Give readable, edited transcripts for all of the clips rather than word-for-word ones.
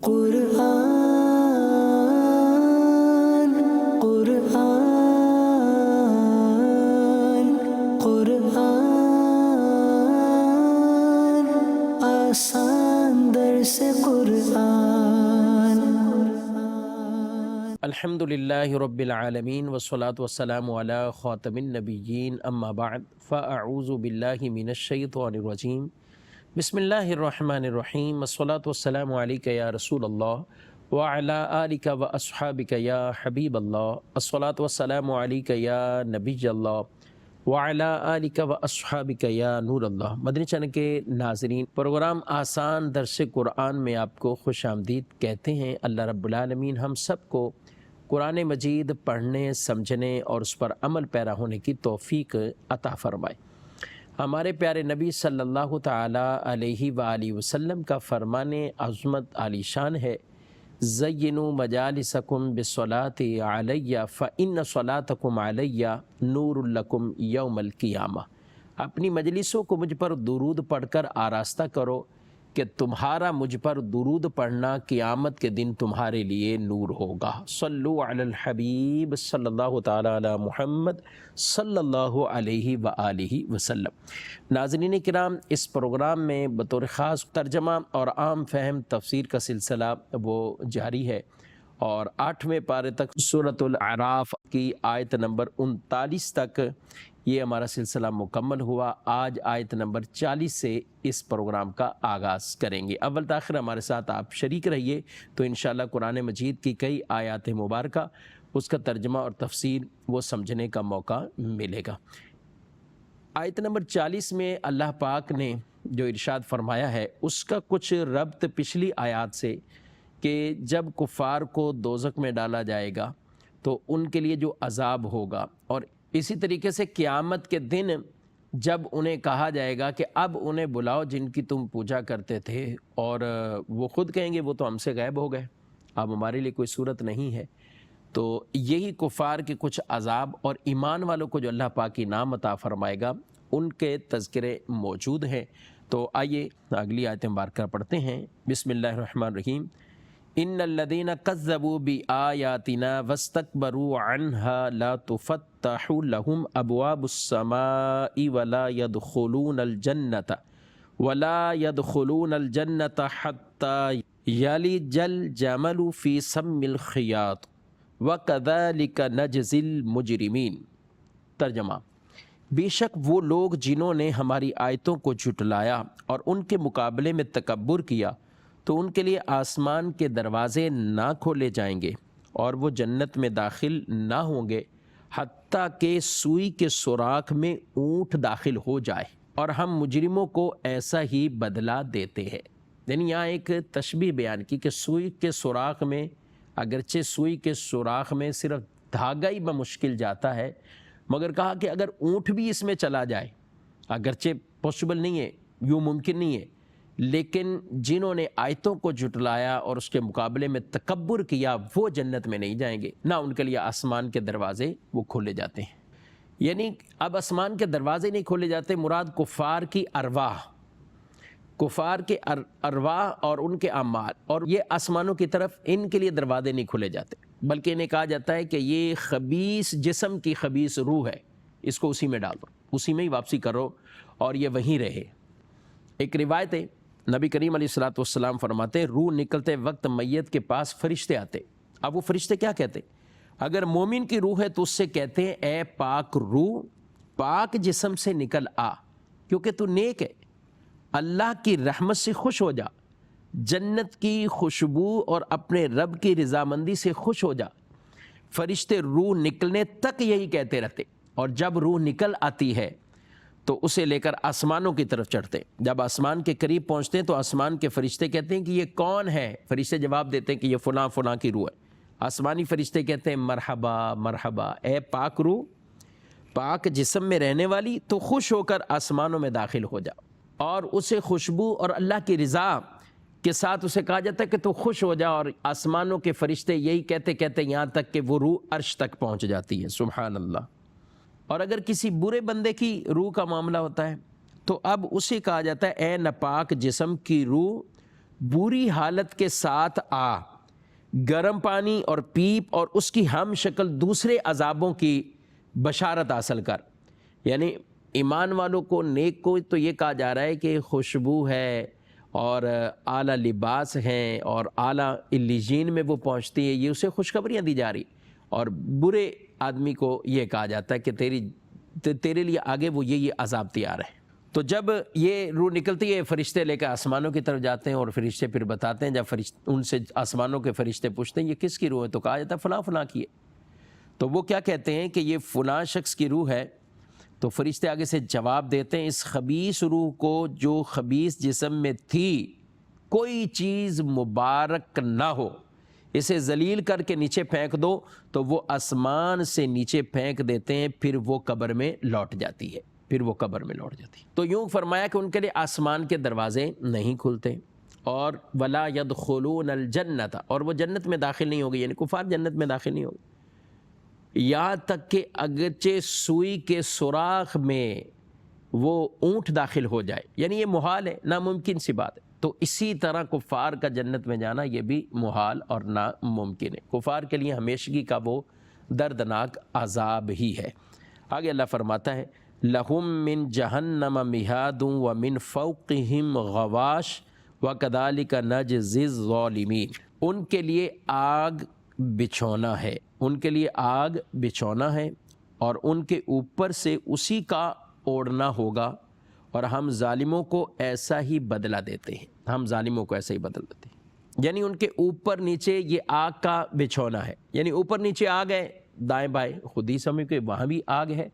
قرآن قرآن قرآن آسان درس قرآن الحمدللہ رب العالمین والصلاة والسلام علی خاتم النبیین اما بعد فاعوذ باللہ من الشیطان الرجیم بسم اللہ الرحمن الرحیم والصلاة والسلام علیک یا رسول اللہ وعلی آلک و اصحابک یا حبیب اللہ الصلاة والسلام علیک یا نبی اللہ وعلی آلک و اصحابک یا نور اللہ۔ مدنی چینل کے ناظرین، پروگرام آسان درس قرآن میں آپ کو خوش آمدید کہتے ہیں۔ اللہ رب العالمین ہم سب کو قرآن مجید پڑھنے، سمجھنے اور اس پر عمل پیرا ہونے کی توفیق عطا فرمائے۔ ہمارے پیارے نبی صلی اللہ تعالیٰ علیہ وآلہ وسلم کا فرمان عظمت عالی شان ہے، زینوا مجالسکم بالصلاۃ علیہ فإن صلاتکم علیہ نور لکم یوم القیامہ۔ اپنی مجلسوں کو مجھ پر درود پڑھ کر آراستہ کرو کہ تمہارا مجھ پر درود پڑھنا قیامت کے دن تمہارے لیے نور ہوگا۔ صلو علی الحبیب صلی اللہ تعالیٰ علی محمد صلی اللہ علیہ وآلہ وسلم۔ ناظرین کرام، اس پروگرام میں بطور خاص ترجمہ اور عام فہم تفسیر کا سلسلہ وہ جاری ہے، اور 8ویں پارے تک سورۃ الاعراف کی آیت نمبر 39 تک یہ ہمارا سلسلہ مکمل ہوا۔ آج آیت نمبر 40 سے اس پروگرام کا آغاز کریں گے۔ اول تاخیر ہمارے ساتھ آپ شریک رہیے تو انشاءاللہ قرآن مجید کی کئی آیات مبارکہ، اس کا ترجمہ اور تفسیر وہ سمجھنے کا موقع ملے گا۔ آیت نمبر 40 میں اللہ پاک نے جو ارشاد فرمایا ہے اس کا کچھ ربط پچھلی آیات سے، کہ جب کفار کو دوزخ میں ڈالا جائے گا تو ان کے لیے جو عذاب ہوگا، اور اسی طریقے سے قیامت کے دن جب انہیں کہا جائے گا کہ اب انہیں بلاؤ جن کی تم پوجا کرتے تھے، اور وہ خود کہیں گے وہ تو ہم سے غائب ہو گئے، اب ہمارے لیے کوئی صورت نہیں ہے۔ تو یہی کفار کے کچھ عذاب اور ایمان والوں کو جو اللہ پاک انعام عطا فرمائے گا ان کے تذکرے موجود ہیں۔ تو آئیے اگلی آیت مبارکہ پڑھتے ہیں۔ بسم اللہ الرحمن الرحیم۔ ان الذین کذبوا بآیاتنا واستکبروا عنہا لا تفتح لهم ابواب السماء ولا يدخلون الجنة حتى یلج الجمل فی سم الخیاط وکذلک نجزی المجرمین۔ ترجمہ: بے شک وہ لوگ جنہوں نے ہماری آیتوں کو جھٹلایا اور ان کے مقابلے میں تکبر کیا تو ان کے لیے آسمان کے دروازے نہ کھولے جائیں گے اور وہ جنت میں داخل نہ ہوں گے حتیٰ کہ سوئی کے سوراخ میں اونٹ داخل ہو جائے، اور ہم مجرموں کو ایسا ہی بدلہ دیتے ہیں۔ یعنی یہاں ایک تشبیہ بیان کی کہ سوئی کے سوراخ میں، اگرچہ سوئی کے سوراخ میں صرف دھاگا ہی بمشکل جاتا ہے، مگر کہا کہ اگر اونٹ بھی اس میں چلا جائے، اگرچہ پاسبل نہیں ہے، یوں ممکن نہیں ہے، لیکن جنہوں نے آیتوں کو جھٹلایا اور اس کے مقابلے میں تکبر کیا وہ جنت میں نہیں جائیں گے، نہ ان کے لیے آسمان کے دروازے وہ کھولے جاتے ہیں۔ یعنی اب آسمان کے دروازے نہیں کھولے جاتے، مراد کفار کی ارواح، کفار کے ارواح اور ان کے اعمال، اور یہ آسمانوں کی طرف ان کے لیے دروازے نہیں کھولے جاتے، بلکہ انہیں کہا جاتا ہے کہ یہ خبیث جسم کی خبیث روح ہے، اس کو اسی میں ڈال دو، اسی میں ہی واپسی کرو اور یہ وہیں رہے۔ ایک روایت ہے، نبی کریم علیہ الصلوۃ والسلام فرماتے ہیں روح نکلتے وقت میت کے پاس فرشتے آتے۔ اب وہ فرشتے کیا کہتے؟ اگر مومن کی روح ہے تو اس سے کہتے ہیں اے پاک روح، پاک جسم سے نکل آ، کیونکہ تو نیک ہے، اللہ کی رحمت سے خوش ہو جا، جنت کی خوشبو اور اپنے رب کی رضامندی سے خوش ہو جا۔ فرشتے روح نکلنے تک یہی کہتے رہتے، اور جب روح نکل آتی ہے تو اسے لے کر آسمانوں کی طرف چڑھتے ہیں۔ جب آسمان کے قریب پہنچتے ہیں تو آسمان کے فرشتے کہتے ہیں کہ یہ کون ہے؟ فرشتے جواب دیتے ہیں کہ یہ فلاں فلاں کی روح ہے۔ آسمانی فرشتے کہتے ہیں مرحبا مرحبا، اے پاک روح، پاک جسم میں رہنے والی، تو خوش ہو کر آسمانوں میں داخل ہو جا، اور اسے خوشبو اور اللہ کی رضا کے ساتھ اسے کہا جاتا ہے کہ تو خوش ہو جا، اور آسمانوں کے فرشتے یہی کہتے کہتے یہاں تک کہ وہ روح عرش تک پہنچ جاتی ہے۔ سبحان اللہ۔ اور اگر کسی برے بندے کی روح کا معاملہ ہوتا ہے تو اب اسے کہا جاتا ہے اے ناپاک جسم کی روح، بری حالت کے ساتھ آ، گرم پانی اور پیپ اور اس کی ہم شکل دوسرے عذابوں کی بشارت حاصل کر۔ یعنی ایمان والوں کو، نیک کو تو یہ کہا جا رہا ہے کہ خوشبو ہے اور اعلیٰ لباس ہیں اور اعلیٰ علیین میں وہ پہنچتی ہے، یہ اسے خوشخبریاں دی جا رہی، اور برے آدمی کو یہ کہا جاتا ہے کہ تیرے لیے آگے وہ یہ عذاب تیار ہے۔ تو جب یہ روح نکلتی ہے، فرشتے لے کے آسمانوں کی طرف جاتے ہیں اور فرشتے پھر بتاتے ہیں، جب ان سے آسمانوں کے فرشتے پوچھتے ہیں یہ کس کی روح ہے، تو کہا جاتا ہے فلاں فلاں کی ہے۔ تو وہ کیا کہتے ہیں کہ یہ فلاں شخص کی روح ہے، تو فرشتے آگے سے جواب دیتے ہیں اس خبیث روح کو جو خبیث جسم میں تھی کوئی چیز مبارک نہ ہو، اسے ذلیل کر کے نیچے پھینک دو، تو وہ آسمان سے نیچے پھینک دیتے ہیں، پھر وہ قبر میں لوٹ جاتی ہے، تو یوں فرمایا کہ ان کے لیے آسمان کے دروازے نہیں کھلتے، اور ولا يدخلون الجنت، اور وہ جنت میں داخل نہیں ہوگی، یعنی کفار جنت میں داخل نہیں ہوگی، یہاں تک کہ اگرچہ سوئی کے سوراخ میں وہ اونٹ داخل ہو جائے، یعنی یہ محال ہے، ناممکن سی بات ہے۔ تو اسی طرح کفار کا جنت میں جانا یہ بھی محال اور ناممکن ہے، کفار کے لیے ہمیشگی کا وہ دردناک عذاب ہی ہے۔ آگے اللہ فرماتا ہے لَهُم مِّن جَهَنَّمَ مِہَادٌ وَمِن فَوْقِهِمْ غَوَاشٍ وَكَذَلِكَ نَجْزِي الظَّالِمِينَ، ان کے لیے آگ بچھونا ہے، ان کے لیے آگ بچھونا ہے اور ان کے اوپر سے اسی کا اوڑھنا ہوگا، اور ہم ظالموں کو ایسا ہی بدلہ دیتے ہیں، یعنی ان کے اوپر نیچے یہ آگ کا بچھونا ہے، یعنی اوپر نیچے آگ ہے، دائیں بائیں خود ہی سمجھ کے وہاں بھی آگ ہے،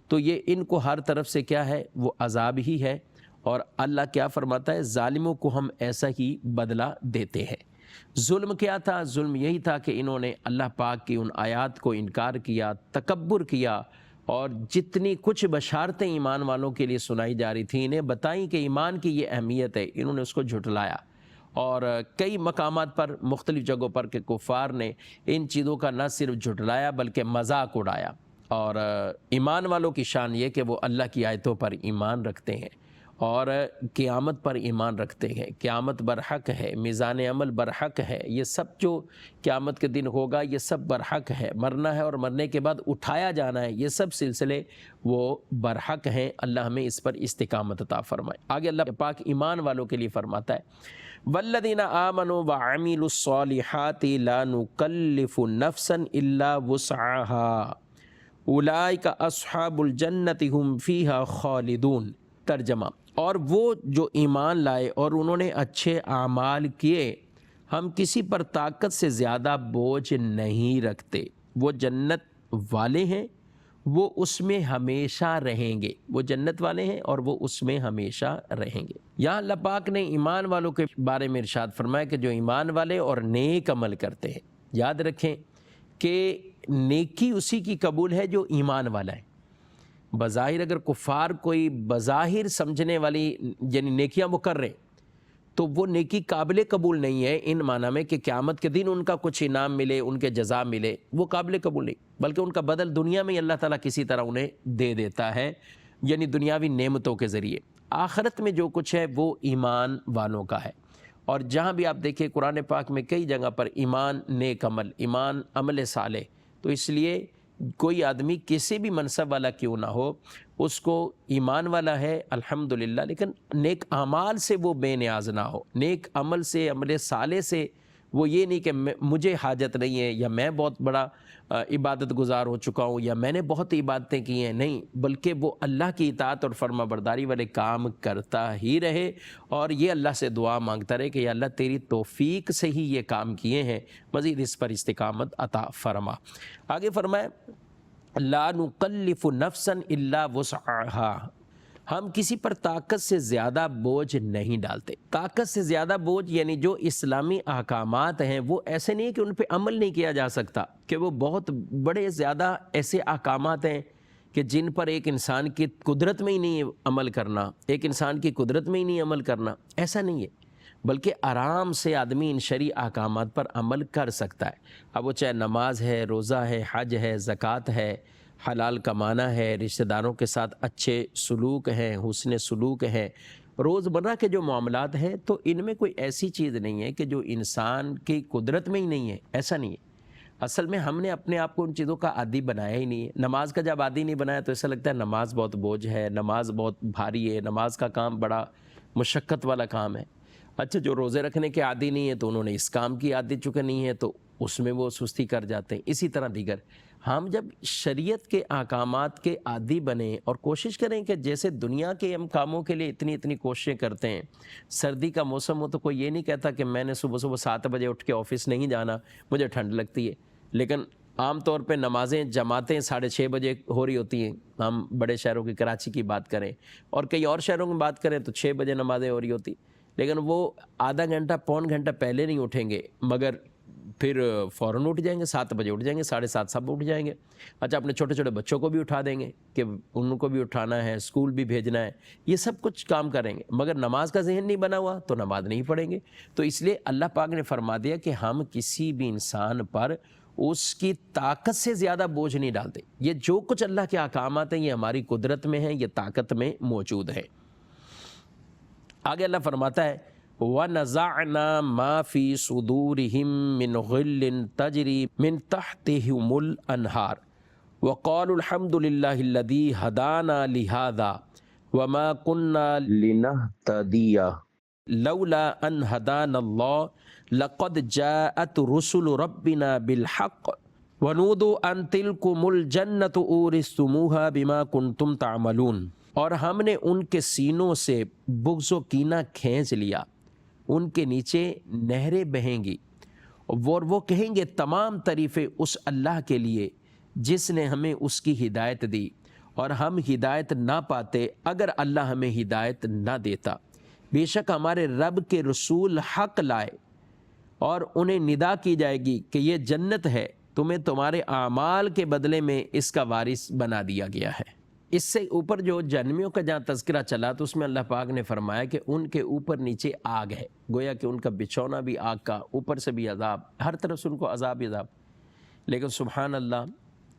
تو یہ ان کو ہر طرف سے کیا ہے، وہ عذاب ہی ہے، اور اللہ کیا فرماتا ہے ظالموں کو ہم ایسا ہی بدلہ دیتے ہیں۔ ظلم کیا تھا؟ ظلم یہی تھا کہ انہوں نے اللہ پاک کی ان آیات کو انکار کیا، تکبر کیا، اور جتنی کچھ بشارتیں ایمان والوں کے لیے سنائی جا رہی تھیں، انہیں بتائیں کہ ایمان کی یہ اہمیت ہے، انہوں نے اس کو جھٹلایا، اور کئی مقامات پر مختلف جگہوں پر کہ کفار نے ان چیزوں کا نہ صرف جھٹلایا بلکہ مذاق اڑایا۔ اور ایمان والوں کی شان یہ کہ وہ اللہ کی آیتوں پر ایمان رکھتے ہیں اور قیامت پر ایمان رکھتے ہیں، قیامت برحق ہے، میزان عمل برحق ہے، یہ سب جو قیامت کے دن ہوگا یہ سب برحق ہے، مرنا ہے اور مرنے کے بعد اٹھایا جانا ہے، یہ سب سلسلے وہ برحق ہیں۔ اللہ ہمیں اس پر استقامت عطا فرمائے۔ آگے اللہ پاک ایمان والوں کے لیے فرماتا ہے والذین آمنوا وعملوا الصالحات لا نکلف نفسا الا وسعها اولئک اصحاب الجنۃ هم فیها خالدون۔ ترجمہ، اور وہ جو ایمان لائے اور انہوں نے اچھے اعمال کیے، ہم کسی پر طاقت سے زیادہ بوجھ نہیں رکھتے، وہ جنت والے ہیں، وہ اس میں ہمیشہ رہیں گے، وہ جنت والے ہیں اور وہ اس میں ہمیشہ رہیں گے۔ یہاں اللہ پاک نے ایمان والوں کے بارے میں ارشاد فرمایا کہ جو ایمان والے اور نیک عمل کرتے ہیں، یاد رکھیں کہ نیکی اسی کی قبول ہے جو ایمان والا ہے۔ بظاہر اگر کفار کوئی بظاہر سمجھنے والی یعنی نیکیاں وہ کر رہے ہیں تو وہ نیکی قابل قبول نہیں ہے، ان معنی میں کہ قیامت کے دن ان کا کچھ انعام ملے، ان کے جزا ملے، وہ قابل قبول نہیں، بلکہ ان کا بدل دنیا میں اللہ تعالیٰ کسی طرح انہیں دے دیتا ہے، یعنی دنیاوی نعمتوں کے ذریعے۔ آخرت میں جو کچھ ہے وہ ایمان والوں کا ہے، اور جہاں بھی آپ دیکھیں قرآن پاک میں کئی جگہ پر ایمان نیک عمل، ایمان عمل صالح، تو اس لیے کوئی آدمی کسی بھی منصب والا کیوں نہ ہو، اس کو ایمان والا ہے الحمدللہ، لیکن نیک اعمال سے وہ بے نیاز نہ ہو، نیک عمل سے، عمل صالح سے وہ یہ نہیں کہ مجھے حاجت نہیں ہے، یا میں بہت بڑا عبادت گزار ہو چکا ہوں، یا میں نے بہت عبادتیں کی ہیں، نہیں، بلکہ وہ اللہ کی اطاعت اور فرما برداری والے کام کرتا ہی رہے، اور یہ اللہ سے دعا مانگتا رہے کہ یا اللہ تیری توفیق سے ہی یہ کام کیے ہیں، مزید اس پر استقامت عطا فرما۔ آگے فرمائے لا نکلف نفسا الا وسعها، ہم کسی پر طاقت سے زیادہ بوجھ نہیں ڈالتے۔ طاقت سے زیادہ بوجھ یعنی جو اسلامی احکامات ہیں وہ ایسے نہیں کہ ان پہ عمل نہیں کیا جا سکتا، کہ وہ بہت بڑے زیادہ ایسے احکامات ہیں کہ جن پر ایک انسان کی قدرت میں ہی نہیں عمل کرنا، ایک انسان کی قدرت میں ہی نہیں عمل کرنا، ایسا نہیں ہے، بلکہ آرام سے آدمی ان شرعی احکامات پر عمل کر سکتا ہے۔ اب وہ چاہے نماز ہے، روزہ ہے، حج ہے، زکوٰۃ ہے، حلال کمانا ہے، رشتہ داروں کے ساتھ اچھے سلوک ہیں، حسن سلوک ہے، روزمرہ کے جو معاملات ہیں تو ان میں کوئی ایسی چیز نہیں ہے کہ جو انسان کی قدرت میں ہی نہیں ہے، ایسا نہیں ہے۔ اصل میں ہم نے اپنے آپ کو ان چیزوں کا عادی بنایا ہی نہیں ہے۔ نماز کا جب عادی نہیں بنایا تو ایسا لگتا ہے نماز بہت بوجھ ہے، نماز بہت بھاری ہے، نماز کا کام بڑا مشقت والا کام ہے۔ اچھا، جو روزے رکھنے کے عادی نہیں ہے تو انہوں نے اس کام کی عادت چونکہ نہیں ہے تو اس میں وہ سستی کر جاتے ہیں۔ اسی طرح دیگر ہم جب شریعت کے احکامات کے عادی بنیں اور کوشش کریں کہ جیسے دنیا کے ہم کاموں کے لیے اتنی کوششیں کرتے ہیں، سردی کا موسم ہو تو کوئی یہ نہیں کہتا کہ میں نے صبح 7 بجے اٹھ کے آفس نہیں جانا، مجھے ٹھنڈ لگتی ہے، لیکن عام طور پہ نمازیں جماعتیں 6:30 بجے ہو رہی ہوتی ہیں۔ ہم بڑے شہروں کی کراچی کی بات کریں اور کئی اور شہروں کی بات کریں تو 6 بجے نمازیں ہو رہی ہوتی، لیکن وہ آدھا گھنٹہ پون گھنٹہ پہلے نہیں اٹھیں گے، مگر پھر فوراً اٹھ جائیں گے، 7 بجے اٹھ جائیں گے، 7:30 سب اٹھ جائیں گے۔ اچھا، اپنے چھوٹے چھوٹے بچوں کو بھی اٹھا دیں گے کہ ان کو بھی اٹھانا ہے، اسکول بھی بھیجنا ہے، یہ سب کچھ کام کریں گے، مگر نماز کا ذہن نہیں بنا ہوا تو نماز نہیں پڑھیں گے۔ تو اس لیے اللہ پاک نے فرما دیا کہ ہم کسی بھی انسان پر اس کی طاقت سے زیادہ بوجھ نہیں ڈالتے۔ یہ جو کچھ اللہ کے احکامات ہیں یہ ہماری قدرت میں ہیں، یہ طاقت میں موجود ہے۔ آگے اللہ فرماتا ہے وَنَزَعْنَا مَا فِي صُدُورِهِم مِّنْ غِلٍّ تَجْرِي مِّن تَحْتِهِمُ الْأَنْهَارُ وَقَالُوا الْحَمْدُ لِلَّهِ الَّذِي هَدَانَا لِهَذَا وَمَا كُنَّا لِنَهْتَدِيَ لَوْلَا أَنْ هَدَانَا اللَّهُ لَقَدْ جَاءَتْ رُسُلُ رَبِّنَا بِالْحَقِّ وَنُودُوا أَنْ تِلْكُمُ الْجَنَّةُ أُورِثْتُمُوهَا بِمَا كُنْتُمْ تَعْمَلُونَ، اور ہم نے ان کے سینوں سے بغض و کینہ کھینچ لیا، ان کے نیچے نہریں بہیں گی اور وہ کہیں گے تمام تعریفیں اس اللہ کے لیے جس نے ہمیں اس کی ہدایت دی، اور ہم ہدایت نہ پاتے اگر اللہ ہمیں ہدایت نہ دیتا۔ بے شک ہمارے رب کے رسول حق لائے، اور انہیں ندا کی جائے گی کہ یہ جنت ہے، تمہیں تمہارے اعمال کے بدلے میں اس کا وارث بنا دیا گیا ہے۔ اس سے اوپر جو جہنمیوں کا جہاں تذکرہ چلا تو اس میں اللہ پاک نے فرمایا کہ ان کے اوپر نیچے آگ ہے، گویا کہ ان کا بچھونا بھی آگ کا، اوپر سے بھی عذاب، ہر طرف سے ان کو عذاب ہی عذاب۔ لیکن سبحان اللہ،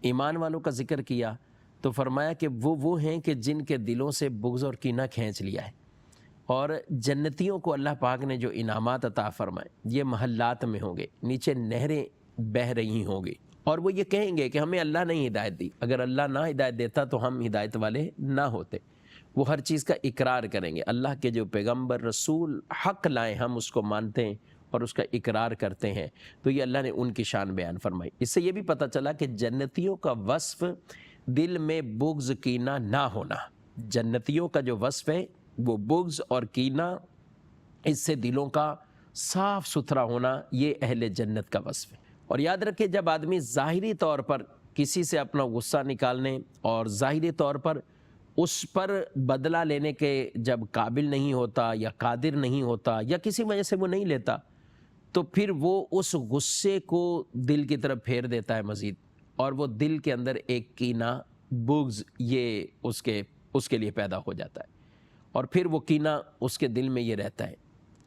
ایمان والوں کا ذکر کیا تو فرمایا کہ وہ ہیں کہ جن کے دلوں سے بغض اور کینہ کھینچ لیا ہے، اور جنتیوں کو اللہ پاک نے جو انعامات عطا فرمائے یہ محلات میں ہوں گے، نیچے نہریں بہہ رہی ہوں گی، اور وہ یہ کہیں گے کہ ہمیں اللہ نے ہدایت دی، اگر اللہ نہ ہدایت دیتا تو ہم ہدایت والے نہ ہوتے۔ وہ ہر چیز کا اقرار کریں گے، اللہ کے جو پیغمبر رسول حق لائے ہم اس کو مانتے ہیں اور اس کا اقرار کرتے ہیں۔ تو یہ اللہ نے ان کی شان بیان فرمائی۔ اس سے یہ بھی پتہ چلا کہ جنتیوں کا وصف دل میں بغض کینہ نہ ہونا، جنتیوں کا جو وصف ہے وہ بغض اور کینہ، اس سے دلوں کا صاف ستھرا ہونا، یہ اہل جنت کا وصف ہے۔ اور یاد رکھیں، جب آدمی ظاہری طور پر کسی سے اپنا غصہ نکالنے اور ظاہری طور پر اس پر بدلہ لینے کے جب قابل نہیں ہوتا یا قادر نہیں ہوتا یا کسی وجہ سے وہ نہیں لیتا، تو پھر وہ اس غصے کو دل کی طرف پھیر دیتا ہے مزید، اور وہ دل کے اندر ایک کینہ، بغض، یہ اس کے لیے پیدا ہو جاتا ہے، اور پھر وہ کینہ اس کے دل میں یہ رہتا ہے۔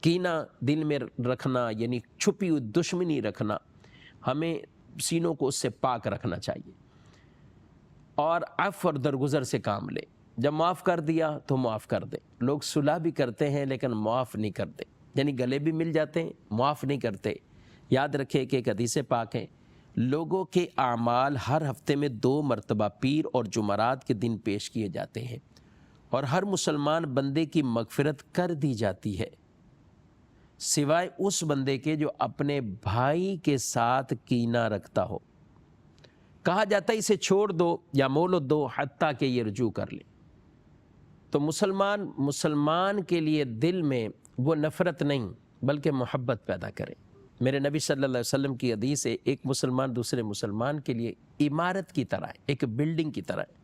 کینہ دل میں رکھنا یعنی چھپی ہوئی دشمنی رکھنا، ہمیں سینوں کو اس سے پاک رکھنا چاہیے، اور عفو اور درگزر سے کام لے۔ جب معاف کر دیا تو معاف کر دیں۔ لوگ صلح بھی کرتے ہیں لیکن معاف نہیں کرتے، یعنی گلے بھی مل جاتے ہیں، معاف نہیں کرتے۔ یاد رکھیں کہ ایک حدیث پاک ہے، لوگوں کے اعمال ہر ہفتے میں 2 مرتبہ پیر اور جمعرات کے دن پیش کیے جاتے ہیں، اور ہر مسلمان بندے کی مغفرت کر دی جاتی ہے سوائے اس بندے کے جو اپنے بھائی کے ساتھ کینہ رکھتا ہو۔ کہا جاتا ہے اسے چھوڑ دو یا مہلت دو حتیٰ کہ یہ رجوع کر لے۔ تو مسلمان کے لیے دل میں وہ نفرت نہیں بلکہ محبت پیدا کرے۔ میرے نبی صلی اللہ علیہ وسلم کی حدیث ہے، ایک مسلمان دوسرے مسلمان کے لیے عمارت کی طرح ہے، ایک بلڈنگ کی طرح ہے،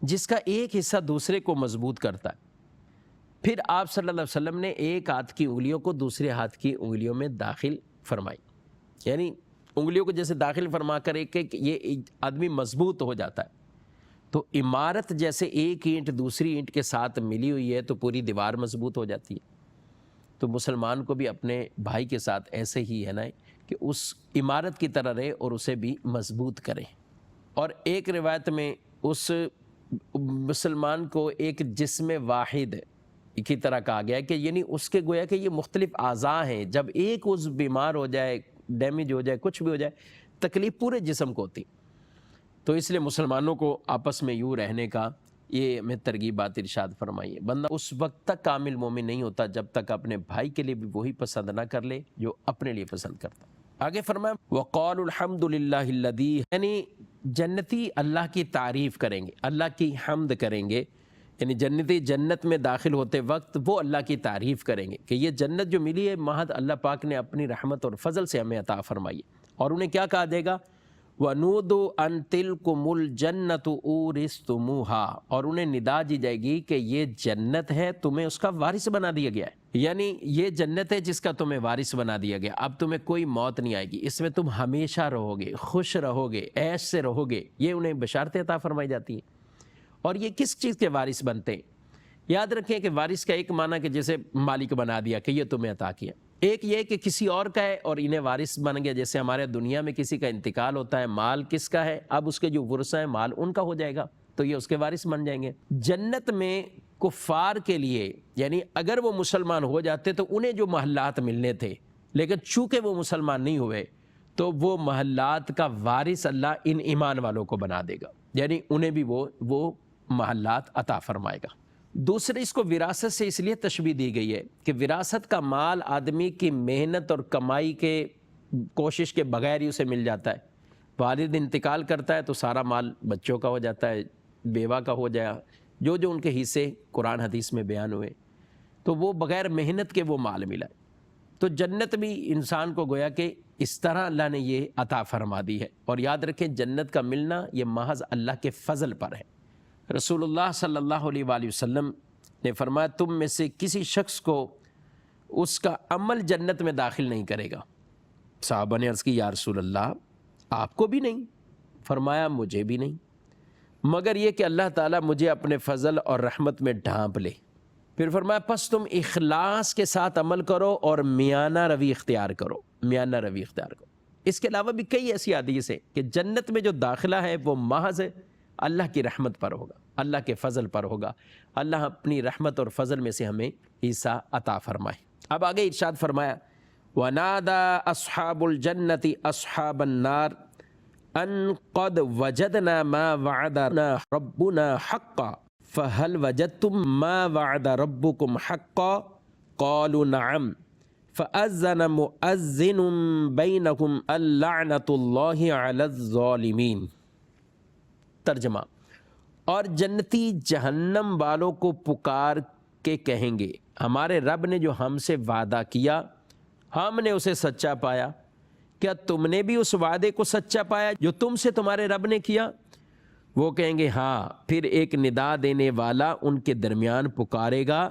جس کا ایک حصہ دوسرے کو مضبوط کرتا ہے۔ پھر آپ صلی اللہ علیہ وسلم نے ایک ہاتھ کی انگلیوں کو دوسرے ہاتھ کی انگلیوں میں داخل فرمائی، یعنی انگلیوں کو جیسے داخل فرما کر ایک یہ آدمی مضبوط ہو جاتا ہے۔ تو عمارت جیسے ایک اینٹ دوسری اینٹ کے ساتھ ملی ہوئی ہے تو پوری دیوار مضبوط ہو جاتی ہے۔ تو مسلمان کو بھی اپنے بھائی کے ساتھ ایسے ہی ہے نا کہ اس عمارت کی طرح رہے اور اسے بھی مضبوط کرے۔ اور ایک روایت میں اس مسلمان کو ایک جسم واحد کی طرح کہا گیا ہے کہ یعنی اس کے گویا کہ یہ مختلف اعضاء ہیں، جب ایک عضو بیمار ہو جائے، ڈیمیج ہو جائے، کچھ بھی ہو جائے، تکلیف پورے جسم کو ہوتی۔ تو اس لیے مسلمانوں کو آپس میں یوں رہنے کا یہ ہمیں ترغیبات ارشاد فرمائیے۔ بندہ اس وقت تک کامل مومن نہیں ہوتا جب تک اپنے بھائی کے لیے بھی وہی پسند نہ کر لے جو اپنے لیے پسند کرتا۔ آگے فرمایا وَقَالُوا الْحَمْدُ لِلَّهِ الَّذِي، یعنی جنتی اللہ کی تعریف کریں گے، اللہ کی حمد کریں گے، یعنی جنتی جنت میں داخل ہوتے وقت وہ اللہ کی تعریف کریں گے کہ یہ جنت جو ملی ہے محض اللہ پاک نے اپنی رحمت اور فضل سے ہمیں عطا فرمائی ہے۔ اور انہیں کیا کہا جائے گا؟ وَنُودُوا أَن تِلْكُمُ الْجَنَّةُ أُورِثْتُمُوهَا، اور انہیں ندا دی جائے گی کہ یہ جنت ہے، تمہیں اس کا وارث بنا دیا گیا ہے، یعنی یہ جنت ہے جس کا تمہیں وارث بنا دیا گیا، اب تمہیں کوئی موت نہیں آئے گی، اس میں تم ہمیشہ رہو گے، خوش رہو گے، عیش سے رہو گے، یہ انہیں بشارتیں عطا فرمائی جاتی ہیں۔ اور یہ کس چیز کے وارث بنتے ہیں؟ یاد رکھیں کہ وارث کا ایک معنی کہ جیسے مالک بنا دیا کہ یہ تمہیں عطا کیا، ایک یہ کہ کسی اور کا ہے اور انہیں وارث بن گیا، جیسے ہمارے دنیا میں کسی کا انتقال ہوتا ہے، مال کس کا ہے، اب اس کے جو ورثہ ہیں مال ان کا ہو جائے گا تو یہ اس کے وارث بن جائیں گے۔ جنت میں کفار کے لیے یعنی اگر وہ مسلمان ہو جاتے تو انہیں جو محلات ملنے تھے، لیکن چونکہ وہ مسلمان نہیں ہوئے تو وہ محلات کا وارث اللہ ان ایمان والوں کو بنا دے گا، یعنی انہیں بھی وہ محلات عطا فرمائے گا۔ دوسرے اس کو وراثت سے اس لیے تشبیہ دی گئی ہے کہ وراثت کا مال آدمی کی محنت اور کمائی کے کوشش کے بغیر ہی اسے مل جاتا ہے۔ والد انتقال کرتا ہے تو سارا مال بچوں کا ہو جاتا ہے، بیوہ کا ہو جایا، جو جو ان کے حصے قرآن حدیث میں بیان ہوئے، تو وہ بغیر محنت کے وہ مال ملا ہے۔ تو جنت بھی انسان کو گویا کہ اس طرح اللہ نے یہ عطا فرما دی ہے۔ اور یاد رکھیں جنت کا ملنا یہ محض اللہ کے فضل پر ہے۔ رسول اللہ صلی اللہ علیہ وآلہ وسلم نے فرمایا تم میں سے کسی شخص کو اس کا عمل جنت میں داخل نہیں کرے گا۔ صحابہ نے عرض کی یا رسول اللہ آپ کو بھی نہیں؟ فرمایا مجھے بھی نہیں، مگر یہ کہ اللہ تعالیٰ مجھے اپنے فضل اور رحمت میں ڈھانپ لے۔ پھر فرمایا پس تم اخلاص کے ساتھ عمل کرو اور میانہ روی اختیار کرو، میانہ روی اختیار کرو۔ اس کے علاوہ بھی کئی ایسی حدیث ہیں کہ جنت میں جو داخلہ ہے وہ محض اللہ کی رحمت پر ہوگا، اللہ کے فضل پر ہوگا، اللہ اپنی رحمت اور فضل میں سے ہمیں حصہ عطا فرمائے۔ اب آگے ارشاد فرمایا وَنَادَى أَصْحَابُ الْجَنَّةِ أَصْحَابَ النَّارِ أَن قَدْ وَجَدْنَا مَا وَعَدَنَا رَبُّنَا حَقًّا فَهَلْ وَجَدْتُم مَّا وَعَدَ رَبُّكُمْ حَقًّا قَالُوا نَعَمْ فَأَذَّنَ مُؤَذِّنٌ بَيْنَهُمْ اللَّعْنَةُ اللَّهِ عَلَى الظَّالِمِينَ۔ ترجمہ، اور جنتی جہنم والوں کو پکار کے کہیں گے ہمارے رب نے جو ہم سے وعدہ کیا ہم نے اسے سچا پایا، کیا تم نے بھی اس وعدے کو سچا پایا جو تم سے تمہارے رب نے کیا؟ وہ کہیں گے ہاں، پھر ایک ندا دینے والا ان کے درمیان پکارے گا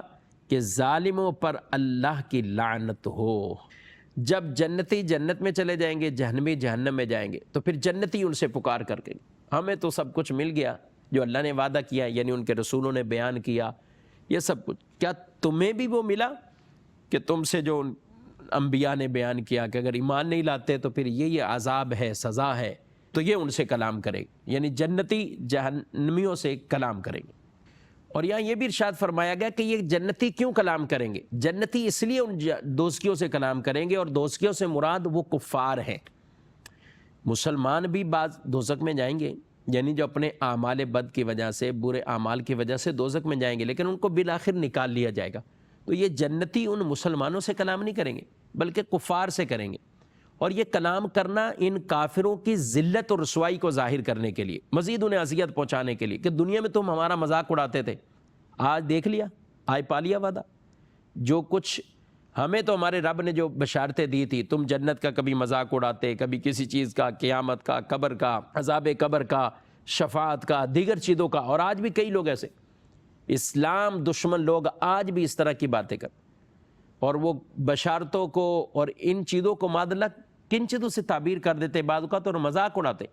کہ ظالموں پر اللہ کی لعنت ہو۔ جب جنتی جنت میں چلے جائیں گے، جہنمی جہنم میں جائیں گے، تو پھر جنتی ان سے پکار کر کے ہمیں تو سب کچھ مل گیا جو اللہ نے وعدہ کیا، یعنی ان کے رسولوں نے بیان کیا، یہ سب کچھ، کیا تمہیں بھی وہ ملا کہ تم سے جو انبیاء نے بیان کیا کہ اگر ایمان نہیں لاتے تو پھر یہ عذاب ہے، سزا ہے؟ تو یہ ان سے کلام کرے گا، یعنی جنتی جہنمیوں سے کلام کریں گے۔ اور یہاں یہ بھی ارشاد فرمایا گیا کہ یہ جنتی کیوں کلام کریں گے؟ جنتی اس لیے ان دوزخیوں سے کلام کریں گے، اور دوزخیوں سے مراد وہ کفار ہیں۔ مسلمان بھی بعض دوزخ میں جائیں گے، یعنی جو اپنے اعمال بد کی وجہ سے، برے اعمال کی وجہ سے دوزخ میں جائیں گے، لیکن ان کو بالآخر نکال لیا جائے گا۔ تو یہ جنتی ان مسلمانوں سے کلام نہیں کریں گے بلکہ کفار سے کریں گے، اور یہ کلام کرنا ان کافروں کی ذلت اور رسوائی کو ظاہر کرنے کے لیے، مزید انہیں اذیت پہنچانے کے لیے کہ دنیا میں تم ہمارا مذاق اڑاتے تھے، آج دیکھ لیا، آج پا لیا وعدہ، جو کچھ ہمیں تو ہمارے رب نے جو بشارتیں دی تھی، تم جنت کا کبھی مذاق اڑاتے، کبھی کسی چیز کا، قیامت کا، قبر کا، عذاب قبر کا، شفاعت کا، دیگر چیزوں کا، اور آج بھی کئی لوگ ایسے اسلام دشمن لوگ آج بھی اس طرح کی باتیں کرتے، اور وہ بشارتوں کو اور ان چیزوں کو معدلہ کن چیزوں سے تعبیر کر دیتے، بعض اوقات اور مذاق اڑاتے۔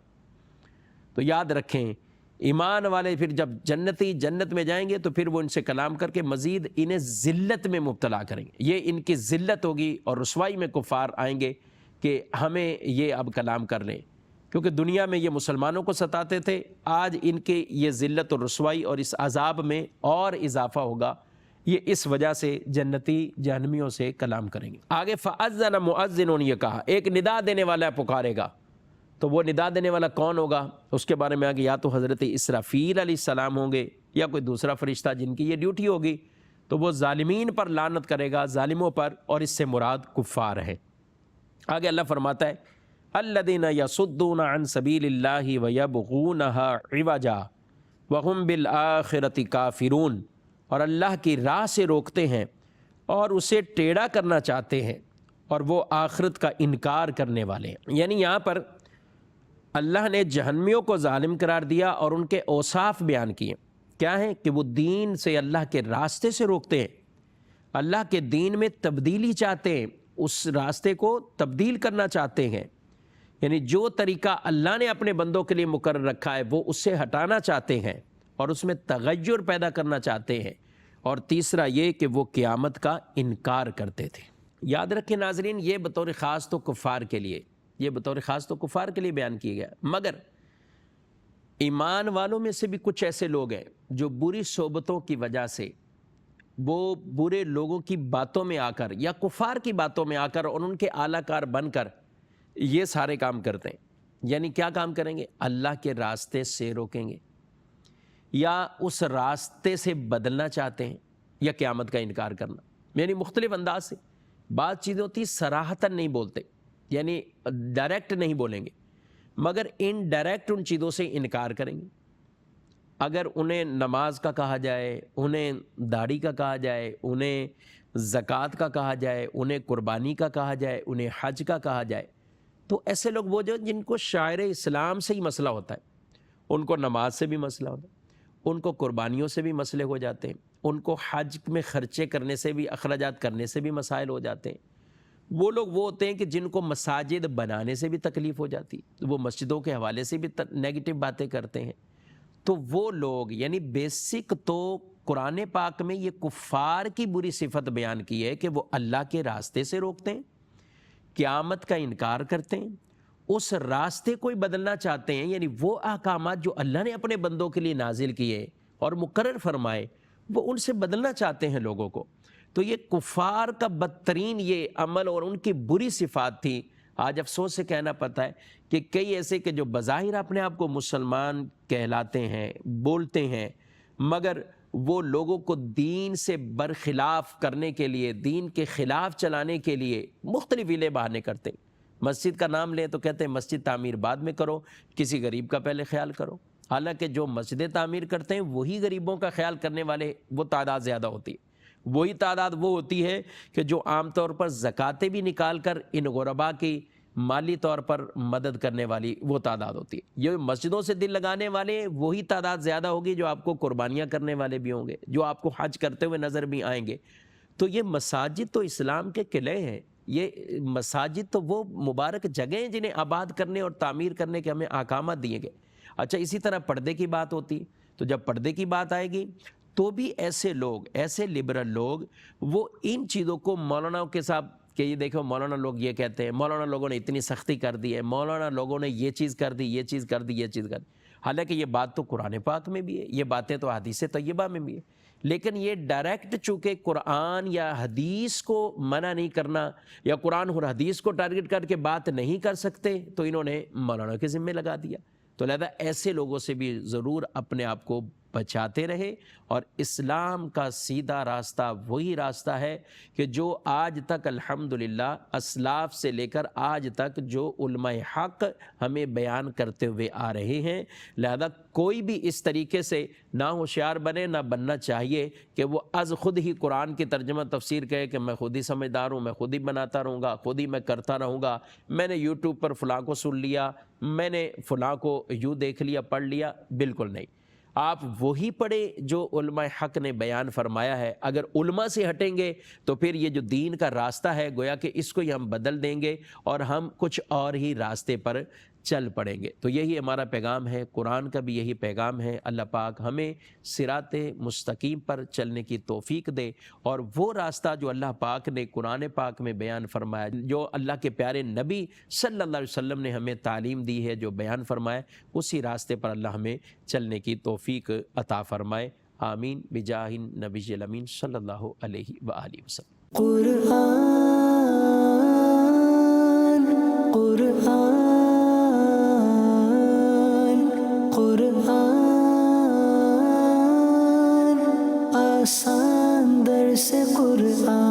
تو یاد رکھیں ایمان والے پھر جب جنتی جنت میں جائیں گے تو پھر وہ ان سے کلام کر کے مزید انہیں ذلت میں مبتلا کریں گے، یہ ان کی ذلت ہوگی اور رسوائی میں کفار آئیں گے کہ ہمیں یہ اب کلام کر لیں، کیونکہ دنیا میں یہ مسلمانوں کو ستاتے تھے، آج ان کے یہ ذلت اور رسوائی اور اس عذاب میں اور اضافہ ہوگا، یہ اس وجہ سے جنتی جہنمیوں سے کلام کریں گے۔ آگے فَأَذَّنَ مُؤَذِّنٌ، یہ کہا ایک ندا دینے والا پکارے گا، تو وہ ندا دینے والا کون ہوگا اس کے بارے میں آگے یا تو حضرت اسرافیل علیہ السلام ہوں گے یا کوئی دوسرا فرشتہ جن کی یہ ڈیوٹی ہوگی، تو وہ ظالمین پر لعنت کرے گا، ظالموں پر، اور اس سے مراد کفار ہے۔ آگے اللہ فرماتا ہے الذین یصدون عن سبیل اللہ ویبغونہا عوجا وہم بالآخرۃ کافرون، اور اللہ کی راہ سے روکتے ہیں اور اسے ٹیڑھا کرنا چاہتے ہیں اور وہ آخرت کا انکار کرنے والے ہیں۔ یعنی یہاں پر اللہ نے جہنمیوں کو ظالم قرار دیا اور ان کے اوصاف بیان کیے، کیا ہیں کہ وہ دین سے، اللہ کے راستے سے روکتے ہیں، اللہ کے دین میں تبدیلی چاہتے ہیں، اس راستے کو تبدیل کرنا چاہتے ہیں، یعنی جو طریقہ اللہ نے اپنے بندوں کے لیے مقرر رکھا ہے وہ اس سے ہٹانا چاہتے ہیں اور اس میں تغیر پیدا کرنا چاہتے ہیں۔ اور تیسرا یہ کہ وہ قیامت کا انکار کرتے تھے۔ یاد رکھیں ناظرین، یہ بطور خاص تو کفار کے لیے، یہ بطور خاص تو کفار کے لیے بیان کیا گیا، مگر ایمان والوں میں سے بھی کچھ ایسے لوگ ہیں جو بری صحبتوں کی وجہ سے، وہ برے لوگوں کی باتوں میں آ کر یا کفار کی باتوں میں آ کر اور ان کے اعلیٰ کار بن کر یہ سارے کام کرتے ہیں۔ یعنی کیا کام کریں گے؟ اللہ کے راستے سے روکیں گے یا اس راستے سے بدلنا چاہتے ہیں یا قیامت کا انکار کرنا، یعنی مختلف انداز سے۔ بعض چیزیں ہوتی صراحتاً نہیں بولتے، یعنی ڈائریکٹ نہیں بولیں گے، مگر ان ڈائریکٹ ان چیزوں سے انکار کریں گے۔ اگر انہیں نماز کا کہا جائے، انہیں داڑھی کا کہا جائے، انہیں زکوٰۃ کا کہا جائے، انہیں قربانی کا کہا جائے، انہیں حج کا کہا جائے، تو ایسے لوگ وہ جو جن کو شاعر اسلام سے ہی مسئلہ ہوتا ہے، ان کو نماز سے بھی مسئلہ ہوتا ہے، ان کو قربانیوں سے بھی مسئلے ہو جاتے ہیں، ان کو حج میں خرچے کرنے سے بھی، اخراجات کرنے سے بھی مسائل ہو جاتے ہیں۔ وہ لوگ وہ ہوتے ہیں کہ جن کو مساجد بنانے سے بھی تکلیف ہو جاتی، وہ مسجدوں کے حوالے سے بھی نیگیٹو باتیں کرتے ہیں۔ تو وہ لوگ، یعنی بیسک تو قرآن پاک میں یہ کفار کی بری صفت بیان کی ہے کہ وہ اللہ کے راستے سے روکتے ہیں، قیامت کا انکار کرتے ہیں، اس راستے کو ہی بدلنا چاہتے ہیں، یعنی وہ احکامات جو اللہ نے اپنے بندوں کے لیے نازل کیے اور مقرر فرمائے وہ ان سے بدلنا چاہتے ہیں لوگوں کو۔ تو یہ کفار کا بدترین یہ عمل اور ان کی بری صفات تھی۔ آج افسوس سے کہنا پڑتا ہے کہ کئی ایسے کہ جو بظاہر اپنے آپ کو مسلمان کہلاتے ہیں، بولتے ہیں، مگر وہ لوگوں کو دین سے برخلاف کرنے کے لیے، دین کے خلاف چلانے کے لیے مختلف ہیلے بہانے کرتے ہیں۔ مسجد کا نام لیں تو کہتے ہیں مسجد تعمیر بعد میں کرو، کسی غریب کا پہلے خیال کرو۔ حالانکہ جو مسجدیں تعمیر کرتے ہیں وہی غریبوں کا خیال کرنے والے، وہ تعداد زیادہ ہوتی ہے۔ وہی تعداد وہ ہوتی ہے کہ جو عام طور پر زکاتیں بھی نکال کر ان غربا کی مالی طور پر مدد کرنے والی وہ تعداد ہوتی ہے۔ یہ مسجدوں سے دل لگانے والے وہی تعداد زیادہ ہوگی جو آپ کو قربانیاں کرنے والے بھی ہوں گے، جو آپ کو حج کرتے ہوئے نظر بھی آئیں گے۔ تو یہ مساجد تو اسلام کے قلعے ہیں، یہ مساجد تو وہ مبارک جگہیں جنہیں آباد کرنے اور تعمیر کرنے کے ہمیں احکامات دیے گئے۔ اچھا، اسی طرح پردے کی بات ہوتی، تو جب پردے کی بات آئے گی تو بھی ایسے لوگ، ایسے لبرل لوگ، وہ ان چیزوں کو مولانا کے ساتھ کہ یہ دیکھو مولانا لوگ یہ کہتے ہیں، مولانا لوگوں نے اتنی سختی کر دی ہے، مولانا لوگوں نے یہ چیز کر دی، یہ چیز کر دی، یہ چیز کر دی۔ حالانکہ یہ بات تو قرآن پاک میں بھی ہے، یہ باتیں تو حدیث طیبہ میں بھی ہے، لیکن یہ ڈائریکٹ چونکہ قرآن یا حدیث کو منع نہیں کرنا یا قرآن اور حدیث کو ٹارگٹ کر کے بات نہیں کر سکتے، تو انہوں نے مولانا کے ذمہ لگا دیا۔ تو لہذا ایسے لوگوں سے بھی ضرور اپنے آپ کو بچاتے رہے، اور اسلام کا سیدھا راستہ وہی راستہ ہے کہ جو آج تک الحمدللہ اسلاف سے لے کر آج تک جو علماء حق ہمیں بیان کرتے ہوئے آ رہے ہیں۔ لہذا کوئی بھی اس طریقے سے نہ ہوشیار بنے، نہ بننا چاہیے کہ وہ از خود ہی قرآن کی ترجمہ تفسیر کہے کہ میں خود ہی سمجھدار ہوں، میں خود ہی بناتا رہوں گا، خود ہی میں کرتا رہوں گا، میں نے یوٹیوب پر فلاں کو سن لیا، میں نے فلاں کو یوں دیکھ لیا، پڑھ لیا۔ بالکل نہیں، آپ وہی پڑھیں جو علماء حق نے بیان فرمایا ہے۔ اگر علماء سے ہٹیں گے تو پھر یہ جو دین کا راستہ ہے گویا کہ اس کو ہی ہم بدل دیں گے اور ہم کچھ اور ہی راستے پر چل پڑیں گے۔ تو یہی ہمارا پیغام ہے، قرآن کا بھی یہی پیغام ہے۔ اللہ پاک ہمیں صراط مستقیم پر چلنے کی توفیق دے، اور وہ راستہ جو اللہ پاک نے قرآن پاک میں بیان فرمایا، جو اللہ کے پیارے نبی صلی اللہ علیہ وسلم نے ہمیں تعلیم دی ہے، جو بیان فرمایا، اسی راستے پر اللہ ہمیں چلنے کی توفیق عطا فرمائے۔ آمین بجاہ النبی الامین صلی اللہ علیہ وآلہ وسلم۔ قرآن قرآن قرآن آسان درس قرآن